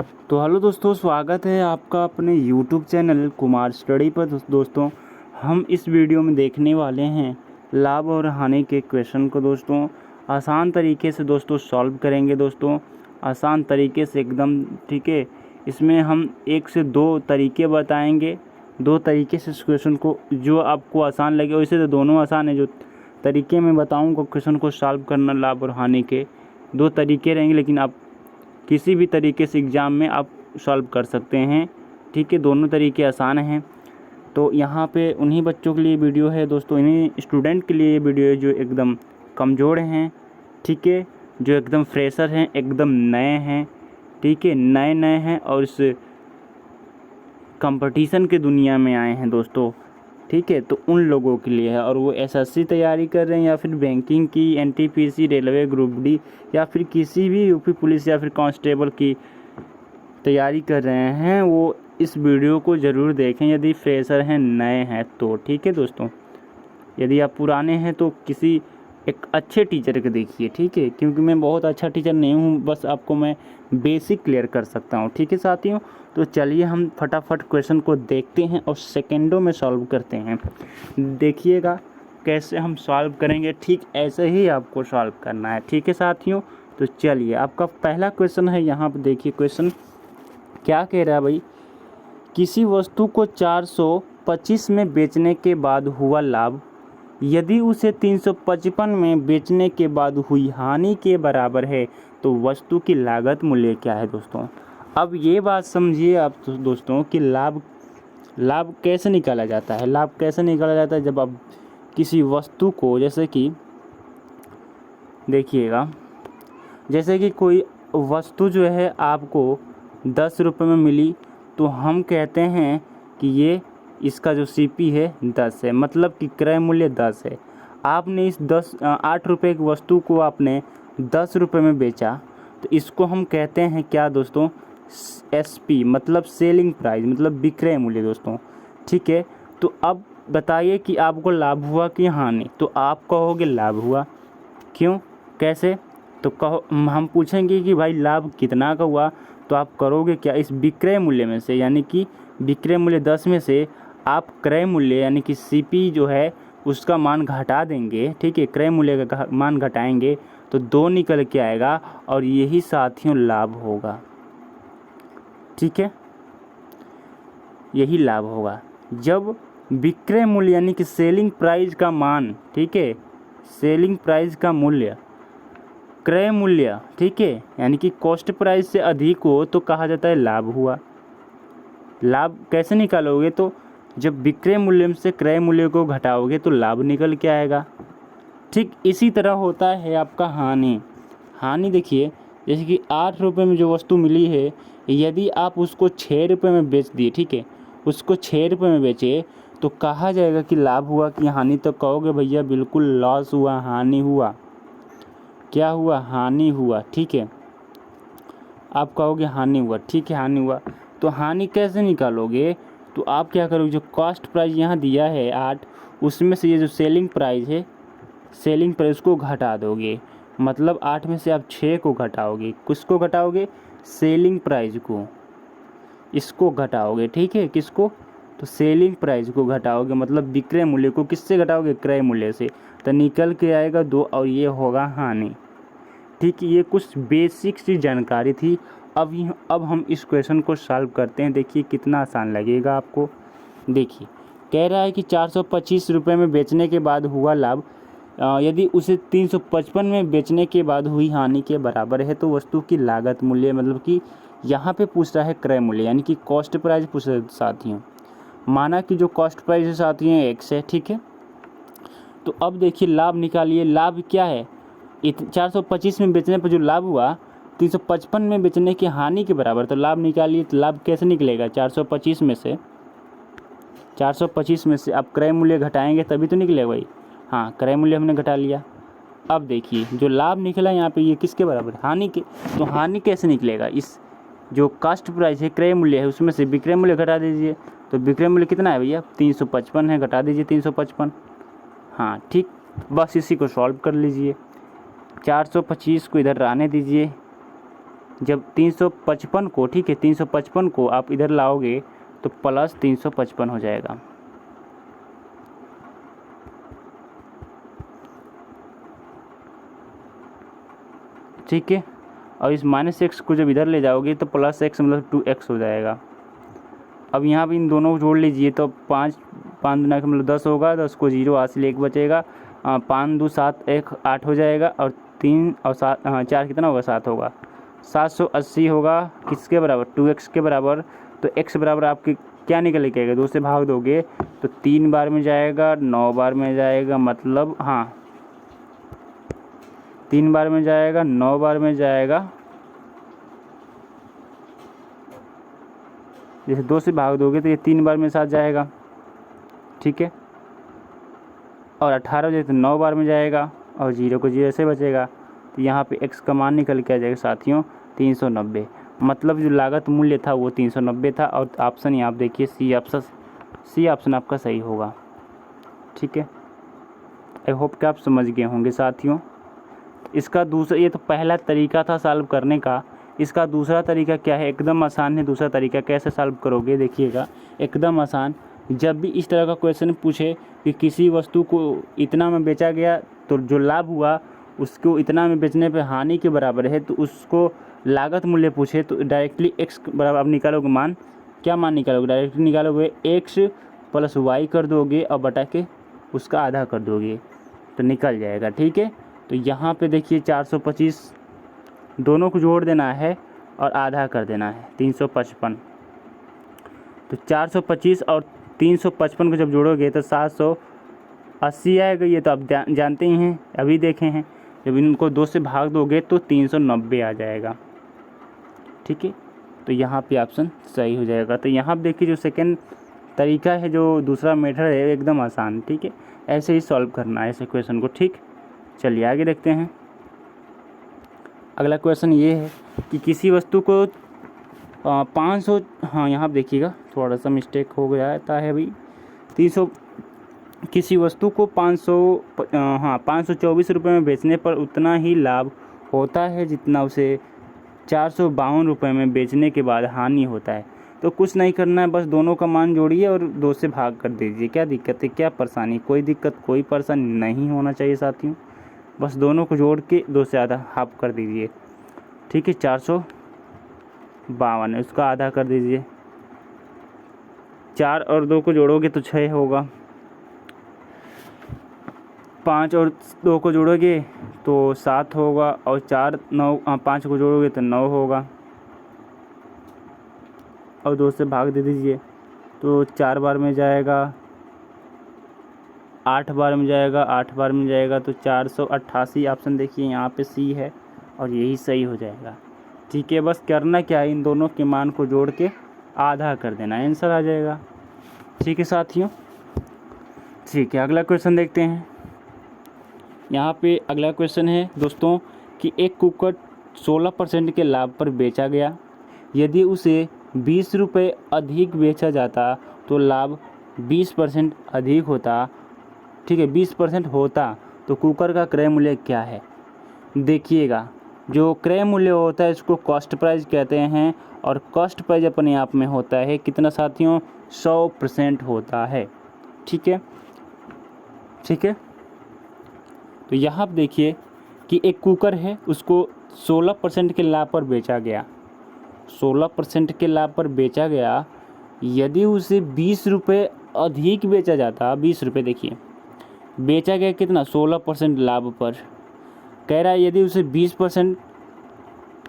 तो हेलो दोस्तों, स्वागत है आपका अपने यूट्यूब चैनल कुमार स्टडी पर। दोस्तों, हम इस वीडियो में देखने वाले हैं लाभ और हानि के क्वेश्चन को दोस्तों आसान तरीके से दोस्तों सॉल्व करेंगे। दोस्तों आसान तरीके से एकदम, ठीक है। इसमें हम 1 से 2 तरीके बताएंगे, 2 तरीके से इस क्वेश्चन को जो आपको आसान लगे। वैसे तो दोनों आसान है, जो तरीके मैं बताऊँगा क्वेश्चन को सॉल्व करना लाभ और हानि के 2 तरीके रहेंगे, लेकिन आप किसी भी तरीके से एग्ज़ाम में आप सॉल्व कर सकते हैं, ठीक है। दोनों तरीके आसान हैं। तो यहाँ पे उन्हीं बच्चों के लिए वीडियो है दोस्तों, इन्हीं स्टूडेंट के लिए ये वीडियो है जो एकदम कमज़ोर हैं, ठीक है, जो एकदम फ्रेशर हैं, एकदम नए हैं, ठीक है, नए हैं और इस कंपटीशन के दुनिया में आए हैं दोस्तों, ठीक है। तो उन लोगों के लिए है, और वो एसएससी तैयारी कर रहे हैं या फिर बैंकिंग की, एनटीपीसी, रेलवे ग्रुप डी, या फिर किसी भी यूपी पुलिस या फिर कांस्टेबल की तैयारी कर रहे हैं, वो इस वीडियो को ज़रूर देखें यदि फ्रेशर हैं, नए हैं तो, ठीक है दोस्तों। यदि आप पुराने हैं तो किसी एक अच्छे टीचर को देखिए, ठीक है, क्योंकि मैं बहुत अच्छा टीचर नहीं हूँ, बस आपको मैं बेसिक क्लियर कर सकता हूँ, ठीक है साथियों। तो चलिए हम फटाफट क्वेश्चन को देखते हैं और सेकंडों में सॉल्व करते हैं। देखिएगा कैसे हम सॉल्व करेंगे, ठीक ऐसे ही आपको सॉल्व करना है, ठीक है साथियों। तो चलिए, आपका पहला क्वेश्चन है, यहाँ पर देखिए क्वेश्चन क्या कह रहा है भाई। किसी वस्तु को 425 में बेचने के बाद हुआ लाभ यदि उसे 355 में बेचने के बाद हुई हानि के बराबर है तो वस्तु की लागत मूल्य क्या है दोस्तों। अब ये बात समझिए आप दोस्तों कि लाभ कैसे निकाला जाता है। लाभ कैसे निकाला जाता है, जब आप किसी वस्तु को, जैसे कि देखिएगा, जैसे कि कोई वस्तु जो है आपको 10 रुपये में मिली, तो हम कहते हैं कि ये इसका जो सीपी है 10 है, मतलब कि क्रय मूल्य 10 है। आपने इस 8 रुपये की वस्तु को आपने 10 रुपये में बेचा, तो इसको हम कहते हैं क्या दोस्तों, एसपी, मतलब सेलिंग प्राइस, मतलब विक्रय मूल्य दोस्तों, ठीक है। तो अब बताइए कि आपको लाभ हुआ कि हानि। तो आप कहोगे लाभ हुआ, क्यों, कैसे, तो कहो, हम पूछेंगे कि भाई लाभ कितना का हुआ, तो आप करोगे क्या, इस विक्रय मूल्य में से, यानी कि विक्रय मूल्य 10 में से आप क्रय मूल्य यानी कि सीपी जो है उसका मान घटा देंगे, ठीक है, क्रय मूल्य का मान घटाएंगे तो 2 निकल के आएगा, और यही साथियों लाभ होगा, ठीक है, यही लाभ होगा। जब विक्रय मूल्य यानी कि सेलिंग प्राइस का मान, ठीक है, सेलिंग प्राइस का मूल्य क्रय मूल्य, ठीक है, यानी कि कॉस्ट प्राइस से अधिक हो तो कहा जाता है लाभ हुआ। लाभ कैसे निकालोगे, तो जब विक्रय मूल्य से क्रय मूल्य को घटाओगे तो लाभ निकल के आएगा। ठीक इसी तरह होता है आपका हानि। हानि देखिए, जैसे कि 8 रुपये में जो वस्तु मिली है, यदि आप उसको 6 रुपये में बेच दिए, ठीक है, उसको 6 रुपये में बेचे, तो कहा जाएगा कि लाभ हुआ कि हानि। तो कहोगे भैया बिल्कुल लॉस हुआ, हानि हुआ, क्या हुआ, हानि हुआ, ठीक है, आप कहोगे हानि हुआ, ठीक है, हानि हुआ। तो हानि कैसे निकालोगे, तो आप क्या करोगे, जो कॉस्ट प्राइस यहाँ दिया है 8, उसमें से ये जो सेलिंग प्राइस है, सेलिंग प्राइस को घटा दोगे, मतलब 8 में से आप 6 को घटाओगे। किसको घटाओगे, सेलिंग प्राइस को, इसको घटाओगे, ठीक है, किसको, तो सेलिंग प्राइस को घटाओगे, मतलब विक्रय मूल्य को किससे घटाओगे, क्रय मूल्य से, तो निकल के आएगा 2, और ये होगा हानि, ठीक है। ये कुछ बेसिक सी जानकारी थी। अब हम इस क्वेश्चन को सॉल्व करते हैं। देखिए कितना आसान लगेगा आपको। देखिए कह रहा है कि 425 रुपये में बेचने के बाद हुआ लाभ यदि उसे 355 में बेचने के बाद हुई हानि के बराबर है तो वस्तु की लागत मूल्य, मतलब कि यहाँ पे पूछ रहा है क्रय मूल्य, यानी कि कॉस्ट प्राइस पूछ रहे साथियों। माना कि जो कॉस्ट प्राइस है साथियों x है, ठीक है। तो अब देखिए लाभ निकालिए। लाभ क्या है, 425 में बेचने पर जो लाभ हुआ 355 में बेचने की हानि के बराबर। तो लाभ निकालिए। तो लाभ कैसे निकलेगा, 425 में से आप क्रय मूल्य घटाएंगे तभी तो निकलेगा भाई। हाँ, क्रय मूल्य हमने घटा लिया। अब देखिए जो लाभ निकला यहाँ पे, ये किसके बराबर, हानि के। तो हानि कैसे निकलेगा, इस जो कास्ट प्राइस है, क्रय मूल्य है, उसमें से विक्रय मूल्य घटा दीजिए। तो विक्रय मूल्य कितना है भैया, 355 है, घटा दीजिए 355। हाँ ठीक, बस इसी को सॉल्व कर लीजिए। 425 को इधर रहने दीजिए, जब 355 को, ठीक है, 355 को आप इधर लाओगे तो प्लस 355 हो जाएगा। ठीक है, और इस -x को जब इधर ले जाओगे तो प्लस x मतलब 2x हो जाएगा। अब यहाँ पे इन दोनों को जोड़ लीजिए तो 5 दूना का मतलब 10 होगा, 10 को 0 हाथ से 1 बचेगा, 5 2 7 1 8 हो जाएगा, और 3 और 7 4 कितना होगा, 7 होगा। 780 होगा किसके बराबर, 2x के बराबर। तो x बराबर आपके क्या निकल के आएगा, 2 से भाग दोगे तो 3 बार में जाएगा, 9 बार में जाएगा, मतलब हाँ 3 बार में जाएगा, 9 बार में जाएगा। जैसे 2 से भाग दोगे तो ये 3 बार में साथ जाएगा, ठीक है, और 18 जैसे 9 बार में जाएगा, और 0 को 0 से बचेगा। तो यहाँ पे x का मान निकल के आ जाएगा साथियों 390। मतलब जो लागत मूल्य था वो 390 था। और ऑप्शन यहाँ आप देखिए सी ऑप्शन आपका सही होगा। ठीक है, आई होप कि आप समझ गए होंगे साथियों। इसका दूसरा, ये तो पहला तरीका था सॉल्व करने का। इसका दूसरा तरीका क्या है, एकदम आसान है। दूसरा तरीका कैसे सॉल्व करोगे देखिएगा, एकदम आसान। जब भी इस तरह का क्वेश्चन पूछे कि किसी वस्तु को इतना में बेचा गया तो जो लाभ हुआ उसको इतना में बेचने पे हानि के बराबर है, तो उसको लागत मूल्य पूछे तो डायरेक्टली x बराबर आप निकालोगे मान, क्या मान निकालोगे, डायरेक्टली निकालोगे x + y कर दोगे और बटा के उसका आधा कर दोगे तो निकल जाएगा। ठीक है, तो यहाँ पे देखिए 425 दोनों को जोड़ देना है और आधा कर देना है 355। तो 425 और 355 को जब जोड़ोगे तो 780 आएगा। ये तो आप जानते ही हैं, अभी देखे हैं। जब इनको 2 से भाग दोगे तो 390 आ जाएगा। ठीक है, तो यहाँ पे ऑप्शन सही हो जाएगा। तो यहाँ देखिए जो सेकंड तरीका है, जो दूसरा मेथड है, एकदम आसान। ठीक है, ऐसे ही सॉल्व करना है ऐसे क्वेश्चन को। ठीक, चलिए आगे देखते हैं। अगला क्वेश्चन ये है कि किसी वस्तु को 500, हाँ यहाँ देखिएगा थोड़ा सा मिस्टेक हो गया है अभी। 300, किसी वस्तु को 524 रुपये में बेचने पर उतना ही लाभ होता है जितना उसे 452 रुपये में बेचने के बाद हानि होता है। तो कुछ नहीं करना है, बस दोनों का मान जोड़िए और 2 से भाग कर दीजिए। क्या दिक्कत है, क्या परेशानी, कोई दिक्कत कोई परेशानी नहीं होना चाहिए साथियों। बस दोनों को जोड़ के 2 से आधा हाफ कर दीजिए। ठीक है, 452 है, उसका आधा कर दीजिए। 4 और 2 को जोड़ोगे तो 6 होगा। 5 और 2 को जोड़ोगे तो 7 होगा, और 5 को जोड़ोगे तो 9 होगा, और 2 से भाग दे दीजिए तो 4 बार में जाएगा, 8 बार में जाएगा, 8 बार में जाएगा तो 488। ऑप्शन देखिए यहाँ पे सी है और यही सही हो जाएगा। ठीक है, बस करना क्या है, इन दोनों के मान को जोड़ के आधा कर देना, आंसर आ जाएगा। ठीक है साथियों, ठीक है, अगला क्वेश्चन देखते हैं। यहाँ पे अगला क्वेश्चन है दोस्तों कि एक कुकर 16% के लाभ पर बेचा गया। यदि उसे 20 रुपये अधिक बेचा जाता तो लाभ 20% अधिक होता। ठीक है, 20% होता तो कुकर का क्रय मूल्य क्या है। देखिएगा, जो क्रय मूल्य होता है इसको कॉस्ट प्राइस कहते हैं, और कॉस्ट प्राइस अपने आप में होता है कितना साथियों, 100% होता है। ठीक है, ठीक है, तो यहाँ आप देखिए कि एक कुकर है, उसको 16% के लाभ पर बेचा गया। 16% के लाभ पर बेचा गया। यदि उसे 20 रुपये अधिक बेचा जाता, 20 रुपये देखिए बेचा गया कितना, 16% लाभ पर। कह रहा है यदि उसे 20%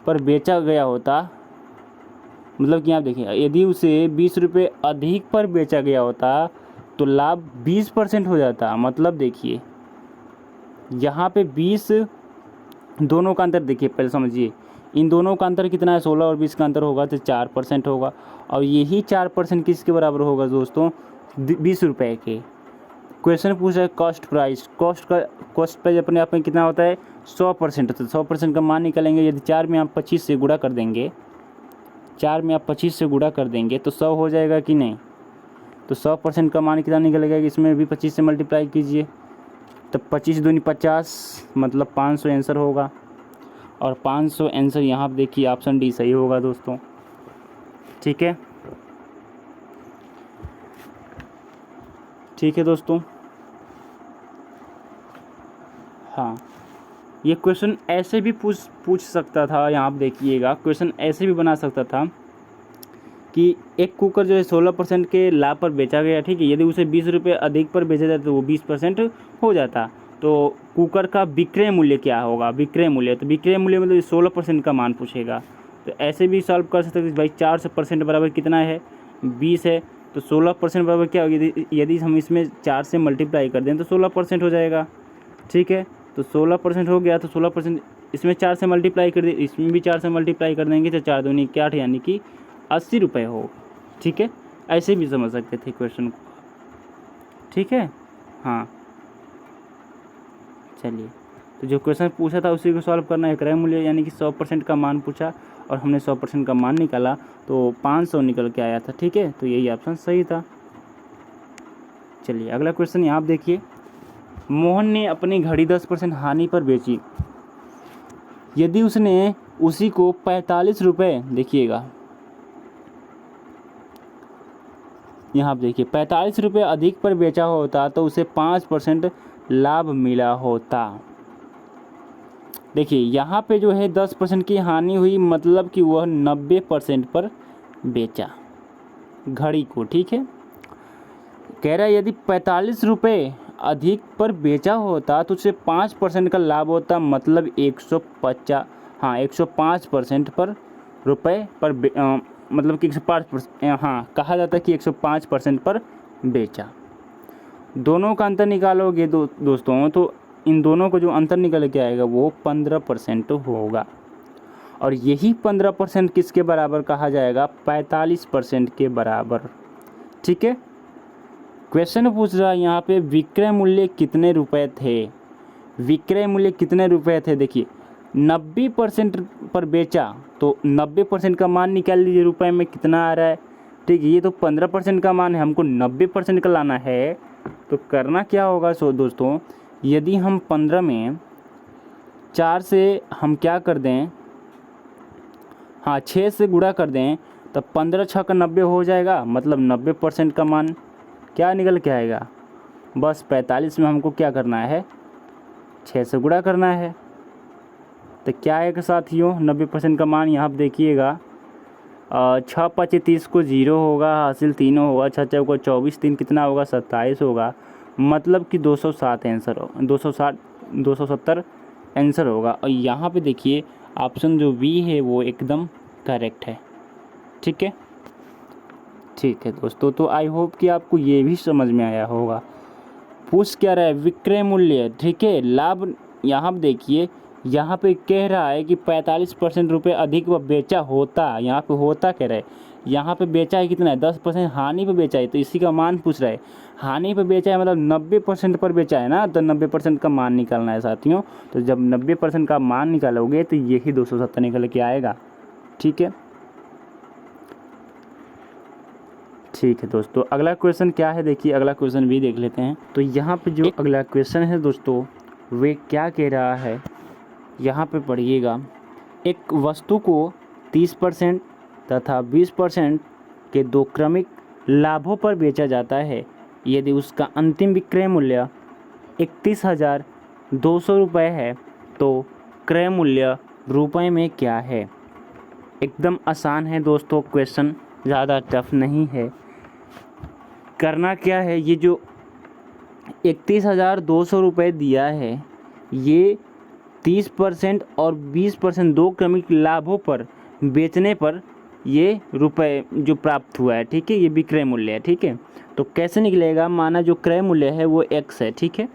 पर बेचा गया होता, मतलब कि आप देखिए यदि उसे 20 रुपये अधिक पर बेचा गया होता तो लाभ 20% हो जाता। मतलब देखिए यहाँ पे 20, दोनों का अंतर देखिए, पहले समझिए इन दोनों का अंतर कितना है, 16 और 20 का अंतर होगा तो 4% होगा, और यही 4% किसके बराबर होगा दोस्तों, 20 रुपये के। क्वेश्चन पूछा है कॉस्ट प्राइस, कॉस्ट प्राइस अपने आप में कितना होता है, 100% होता है। 100% का मान निकालेंगे, यदि 4 में आप 25 से गुणा कर देंगे, 4 में आप 25 से गुणा कर देंगे तो 100 हो जाएगा कि नहीं। तो 100% का मान कितना निकलेगा, इसमें भी 25 से मल्टीप्लाई कीजिए तो 25 दूनी 50 मतलब 500 आंसर होगा। और 500 आंसर यहाँ पर देखिए ऑप्शन डी सही होगा दोस्तों। ठीक है, ठीक है दोस्तों। हाँ, ये क्वेश्चन ऐसे भी पूछ सकता था, यहाँ आप देखिएगा क्वेश्चन ऐसे भी बना सकता था कि एक कुकर जो है 16% के लाभ पर बेचा गया, ठीक है। यदि उसे 20 रुपये अधिक पर बेचा जाता तो वो 20% हो जाता। तो कुकर का विक्रय मूल्य क्या होगा, विक्रय मूल्य, तो विक्रय मूल्य मतलब 16% का मान पूछेगा। तो ऐसे भी सॉल्व कर सकते भाई, 4% बराबर कितना है, 20 है, तो 16% बराबर क्या होगी, यदि हम इसमें 4 से मल्टीप्लाई कर दें तो 16% हो जाएगा। ठीक है, तो 16% हो गया, तो 16% इसमें 4 से मल्टीप्लाई कर दे, इसमें भी 4 से मल्टीप्लाई कर देंगे तो 4 दूनी 8 यानी कि 80 रुपये हो। ठीक है, ऐसे भी समझ सकते थे क्वेश्चन को। ठीक है, हाँ चलिए, तो जो क्वेश्चन पूछा था उसी को सॉल्व करना है। क्रय मूल्य यानी कि 100% का मान पूछा और हमने 100% का मान निकाला तो 500 निकल के आया था। ठीक है, तो यही ऑप्शन सही था। चलिए अगला क्वेश्चन यहाँ आप देखिए, मोहन ने अपनी घड़ी 10% हानि पर बेची। यदि उसने उसी को 45 रुपये, देखिएगा यहाँ आप देखिए 45 रुपये अधिक पर बेचा होता तो उसे 5% लाभ मिला होता। देखिए यहाँ पे जो है 10% की हानि हुई, मतलब कि वह 90% पर बेचा घड़ी को। ठीक है, कह रहा है यदि 45 रुपये अधिक पर बेचा होता तो उसे 5% का लाभ होता, मतलब 105% पर रुपये पर मतलब कि 105%, हाँ कहा जाता है कि 105% पर बेचा। दोनों का अंतर निकालोगे दोस्तों, तो इन दोनों को जो अंतर निकल के आएगा वो 15% होगा। और यही 15% किसके बराबर कहा जाएगा, 45% के बराबर। ठीक है, क्वेश्चन पूछ रहा है यहाँ पे विक्रय मूल्य कितने रुपए थे, विक्रय मूल्य कितने रुपए थे। देखिए 90% पर बेचा तो 90% का मान निकाल लीजिए, रुपए में कितना आ रहा है। ठीक है, ये तो 15% का मान है, हमको 90% का लाना है। तो करना क्या होगा दोस्तों, यदि हम 15 में 4 से हम क्या कर दें, हाँ 6 से गुणा कर दें तो 15 6 का 90 हो जाएगा, मतलब 90% का मान क्या निकल के आएगा, बस 45 में हमको क्या करना है, 6 से गुणा करना है। तो क्या आएगा साथियों, 90% का मान यहाँ पर देखिएगा, 6 5 30 को 0 होगा, हासिल 3 होगा, 6 4 को 24, 3 कितना होगा 27 होगा, मतलब कि 207 आंसर हो, 270 आंसर होगा। और यहाँ पे देखिए ऑप्शन जो बी है वो एकदम करेक्ट है। ठीक है, ठीक है दोस्तों, तो आई होप कि आपको ये भी समझ में आया होगा। पूछ क्या रहा है, विक्रय मूल्य। ठीक है, लाभ यहाँ पे देखिए, यहाँ पे कह रहा है कि 45% रुपये अधिक वह बेचा होता, यहाँ पे होता कह रहा है, यहाँ पे बेचा है कितना है 10%, हानि पे बेचा है तो इसी का मान पूछ रहा है। हानि पे बेचा है मतलब 90% पर बेचा है ना, तो 90% का मान निकालना है साथियों। तो जब 90% का मान निकालोगे तो यही 270 निकल के आएगा। ठीक है, ठीक है दोस्तों, अगला क्वेश्चन क्या है देखिए, अगला क्वेश्चन भी देख लेते हैं। तो यहाँ पे जो अगला क्वेश्चन है दोस्तों वे क्या कह रहा है, यहाँ पे पढ़िएगा, एक वस्तु को 30% तथा 20% के दो क्रमिक लाभों पर बेचा जाता है। यदि उसका अंतिम विक्रय मूल्य 31,200 रुपये है तो क्रय मूल्य रुपए में क्या है। एकदम आसान है दोस्तों क्वेश्चन, ज़्यादा टफ नहीं है। करना क्या है, ये जो 31,200 रुपये दिया है ये 30% और 20% दो क्रमिक लाभों पर बेचने पर ये रुपए जो प्राप्त हुआ है। ठीक है, ये विक्रय मूल्य है। ठीक है, तो कैसे निकलेगा, माना जो क्रय मूल्य है वो x है। ठीक है,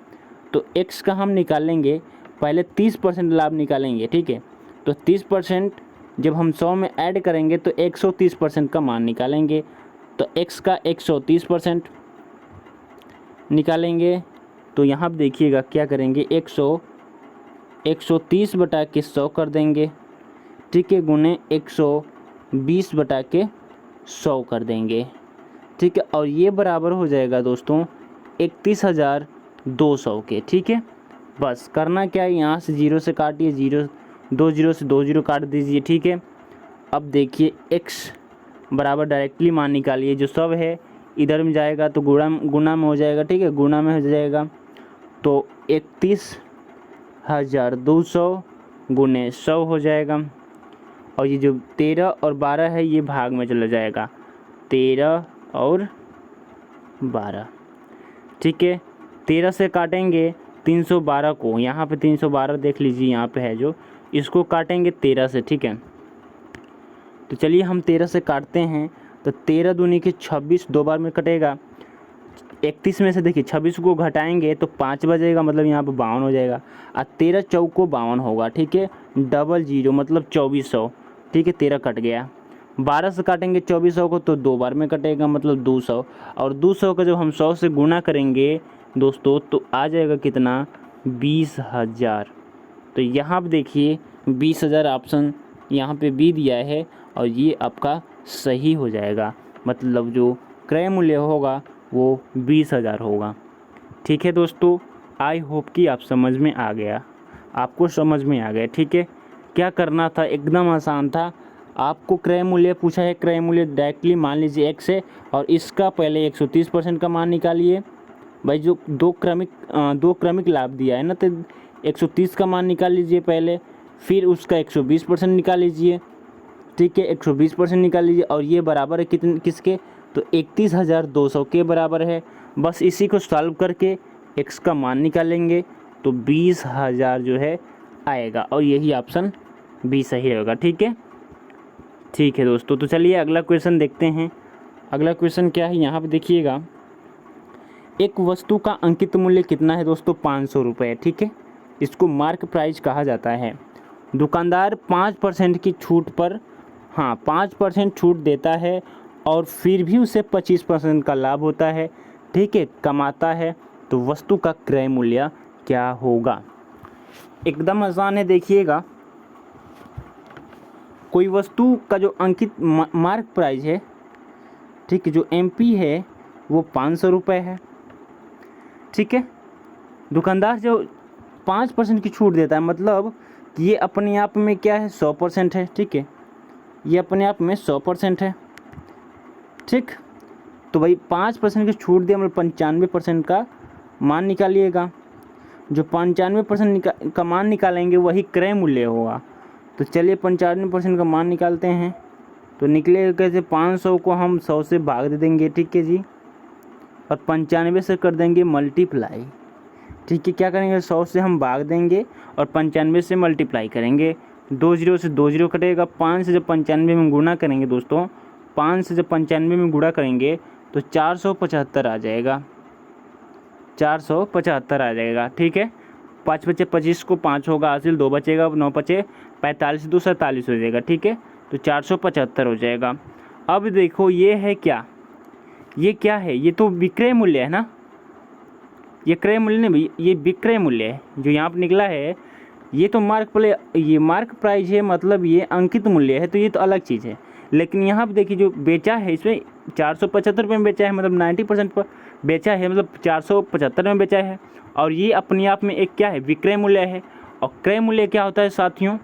तो x का हम निकालेंगे, पहले 30% लाभ निकालेंगे। ठीक है, तो 30% जब हम 100 में ऐड करेंगे तो 130% का मान निकालेंगे। तो x का 130% निकालेंगे, तो यहाँ पर देखिएगा क्या करेंगे, 130 बटा के 100 कर देंगे। ठीक है, गुने 120 बटा के 100 कर देंगे। ठीक है, और ये बराबर हो जाएगा दोस्तों 31,200 के। ठीक है, बस करना क्या है, यहाँ से 0 से काटिए, 0 2 जीरो से 2 जीरो काट दीजिए, ठीक है। अब देखिए x बराबर डायरेक्टली मान निकालिए, जो सब है इधर में जाएगा तो गुणा में हो जाएगा, ठीक है, गुणा में हो जाएगा। तो 31,200 गुने 100 हो जाएगा। और ये जो 13 और 12 है ये भाग में चला जाएगा, 13 और 12, ठीक है। 13 से काटेंगे 312 को, यहाँ पे 312 देख लीजिए, यहाँ पे है जो, इसको काटेंगे 13 से, ठीक है। तो चलिए हम 13 से काटते हैं। तो 13 दूनी के 26 दो बार में कटेगा। 31 में से देखिए 26 को घटाएंगे तो 5 बचेगा, मतलब यहाँ पे 52 हो जाएगा। और 13 चौको 52 होगा, ठीक है। 00 मतलब 2400, ठीक है, 13 कट गया। 12 से काटेंगे 2400 को तो 2 बार में कटेगा, मतलब 200। और 200 का जब हम 100 से गुना करेंगे दोस्तों तो आ जाएगा कितना, 20,000। तो यहाँ पे देखिए 20,000 ऑप्शन यहाँ पे भी दिया है और ये आपका सही हो जाएगा, मतलब जो क्रय मूल्य होगा वो 20,000 होगा, ठीक है दोस्तों। आई होप कि आप समझ में आ गया, आपको समझ में आ गया, ठीक है। क्या करना था, एकदम आसान था। आपको क्रय मूल्य पूछा है, क्रय मूल्य डायरेक्टली मान लीजिए x है और इसका पहले 130% का मान निकालिए। भाई जो दो क्रमिक लाभ दिया है ना, तो 130 का मान निकाल लीजिए पहले, फिर उसका 120% निकाल लीजिए, ठीक है। 120% निकाल लीजिए और ये बराबर है किसके, तो 31,200 के बराबर है। बस इसी को सॉल्व करके x का मान निकालेंगे तो 20,000 जो है आएगा, और यही ऑप्शन बी सही रहेगा, ठीक है। ठीक है दोस्तों, तो चलिए अगला क्वेश्चन देखते हैं। अगला क्वेश्चन क्या है, यहाँ पे देखिएगा। एक वस्तु का अंकित मूल्य कितना है दोस्तों, 500 रुपये, ठीक है। इसको मार्क प्राइस कहा जाता है। दुकानदार 5% की छूट पर 5% छूट देता है और फिर भी उसे 25% का लाभ होता है, ठीक है, कमाता है। तो वस्तु का क्रय मूल्य क्या होगा। एकदम आसान है, देखिएगा। कोई वस्तु का जो अंकित मार्क प्राइस है, ठीक है, जो MP है वो 500 रुपये है, ठीक है। दुकानदार जो 5% की छूट देता है, मतलब कि ये अपने आप में क्या है, 100% है, ठीक है। ये अपने आप में 100% है, ठीक। तो भाई 5% की छूट दिया, मतलब 95% का मान निकालिएगा। जो 95% का मान निकालेंगे वही क्रय मूल्य होगा। तो चलिए 95% का मान निकालते हैं। तो निकलेगा कैसे, 500 को हम 100 से भाग दे देंगे, ठीक है जी, और 95 से कर देंगे मल्टीप्लाई, ठीक है। क्या करेंगे, 100 से हम भाग देंगे और 95 से मल्टीप्लाई करेंगे। 2 जीरो से 2 जीरो कटेगा। 5 से जब 95 में गुणा करेंगे दोस्तों, 5 से जब 95 में गुणा करेंगे तो 475 आ जाएगा, 475 आ जाएगा, ठीक है। 5 बचे 25 को 5 होगा हासिल, 2 बचेगा, 9 बचे 45, 2 47 हो जाएगा, ठीक है। तो 475 हो जाएगा। अब देखो ये है क्या, ये क्या है, ये तो विक्रय मूल्य है ना, ये क्रय मूल्य नहीं भाई, ये विक्रय मूल्य है जो यहाँ पर निकला है। ये तो ये मार्क प्राइस है, मतलब ये अंकित मूल्य है, तो ये तो अलग चीज़ है। लेकिन यहाँ पर देखिए जो बेचा है, इसमें 475 रुपये में बेचा है, मतलब 90% पर बेचा है, मतलब 475 में बेचा है। और ये अपने आप में एक क्या है, विक्रय मूल्य है। और क्रय मूल्य क्या होता है साथियों,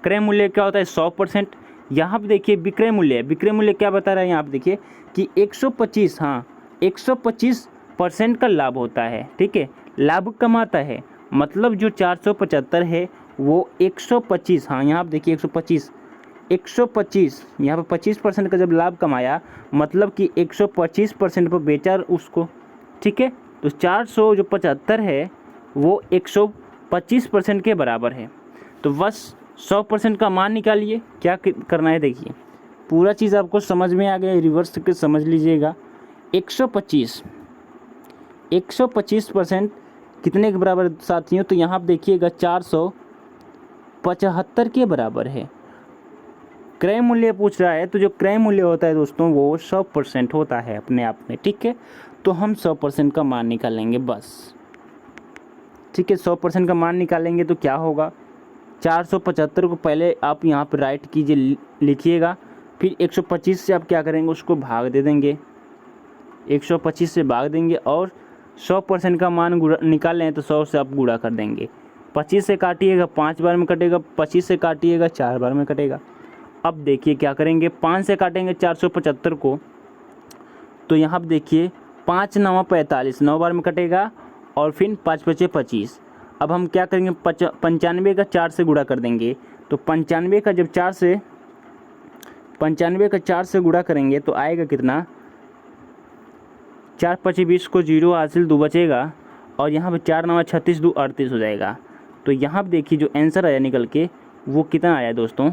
क्रय मूल्य क्या होता है, 100%। यहाँ पर देखिए विक्रय मूल्य है, विक्रय मूल्य क्या बता रहा है, यहाँ पर देखिए कि 125% का लाभ होता है, ठीक है, लाभ कमाता है। मतलब जो 475 है वो 125, यहाँ पर देखिए 125 यहाँ पर 25% का जब लाभ कमाया, मतलब कि 125% पर बेचा उसको, ठीक है। तो 475 है वो 125% के बराबर है। तो बस 100% का मान निकालिए। क्या करना है, देखिए पूरा चीज़ आपको समझ में आ गया, रिवर्स करके समझ लीजिएगा। 125% कितने के बराबर साथियों, तो यहाँ पर देखिएगा 475 के बराबर है। क्रय मूल्य पूछ रहा है, तो जो क्रय मूल्य होता है दोस्तों वो 100% होता है अपने आप में, ठीक है। तो हम 100% का मान निकालेंगे बस, ठीक है। 100% का मान निकालेंगे तो क्या होगा, 475 को पहले आप यहाँ पर राइट कीजिए, लिखिएगा। फिर 125 से आप क्या करेंगे, उसको भाग दे देंगे, 125 से भाग देंगे और 100% का मान निकाल लें तो 100 से आप गुणा कर देंगे। 25 से काटिएगा 5 बार में कटेगा, 25 से काटिएगा 4 बार में कटेगा। अब देखिए क्या करेंगे, 5 से काटेंगे 475 को, तो यहाँ पर देखिए 5 9 45, 9 बार में कटेगा और फिर 5 5 25। अब हम क्या करेंगे, 95 का 4 से गुणा कर देंगे, तो 95 का जब 95 का 4 से गुणा करेंगे तो आएगा कितना, 4 5 20 को 0 हासिल 2 बचेगा और यहाँ पे 4 9 36 2 38 हो जाएगा। तो यहाँ पे देखिए जो आंसर आया निकल के वो कितना आया दोस्तों,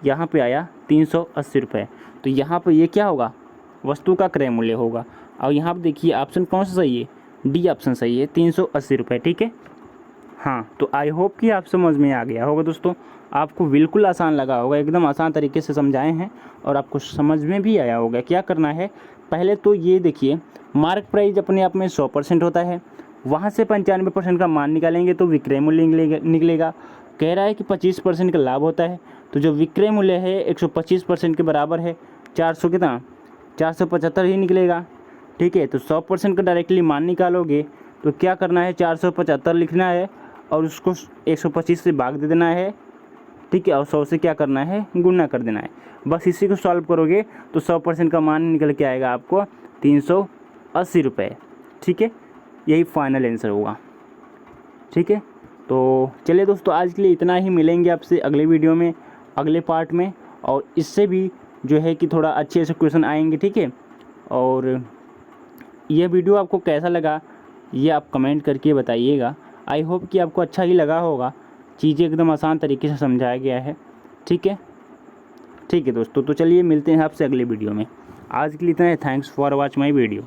यहाँ पे आया 380 रुपये। तो यहाँ पे ये क्या होगा, वस्तु का क्रय मूल्य होगा। और यहाँ पे देखिए ऑप्शन कौन सा सही है, डी ऑप्शन सही है, 380 रुपये। ठीक है, हाँ तो आई होप कि आप समझ में आ गया होगा दोस्तों, आपको बिल्कुल आसान लगा होगा, एकदम आसान तरीके से समझाए हैं और आपको समझ में भी आया होगा। क्या करना है, पहले तो ये देखिए मार्क प्राइस अपने आप में 100% होता है, वहाँ से 95% का मान निकालेंगे तो विक्रय मूल्य निकलेगा। कह रहा है कि 25% का लाभ होता है, तो जो विक्रय मूल्य है 125% के बराबर है, 400 कितना 475 ही निकलेगा। ठीक है, तो 100% का डायरेक्टली मान निकालोगे तो क्या करना है, 475 लिखना है और उसको 125 से भाग दे देना है। ठीक है, और 100 से क्या करना है, गुणा कर देना है। बस इसी को सॉल्व करोगे तो 100% का मान निकल के आएगा आपको 380 रुपये। ठीक है, यही फाइनल आंसर होगा। ठीक है, तो चलिए दोस्तों आज के लिए इतना ही, मिलेंगे आपसे अगले वीडियो में, अगले पार्ट में, और इससे भी जो है कि थोड़ा अच्छे से क्वेश्चन आएंगे। ठीक है, और यह वीडियो आपको कैसा लगा ये आप कमेंट करके बताइएगा। आई होप कि आपको अच्छा ही लगा होगा, चीज़ें एकदम आसान तरीके से समझाया गया है। ठीक है, ठीक है दोस्तों, तो चलिए मिलते हैं आपसे अगले वीडियो में। आज के लिए इतना है, thanks for watch my video.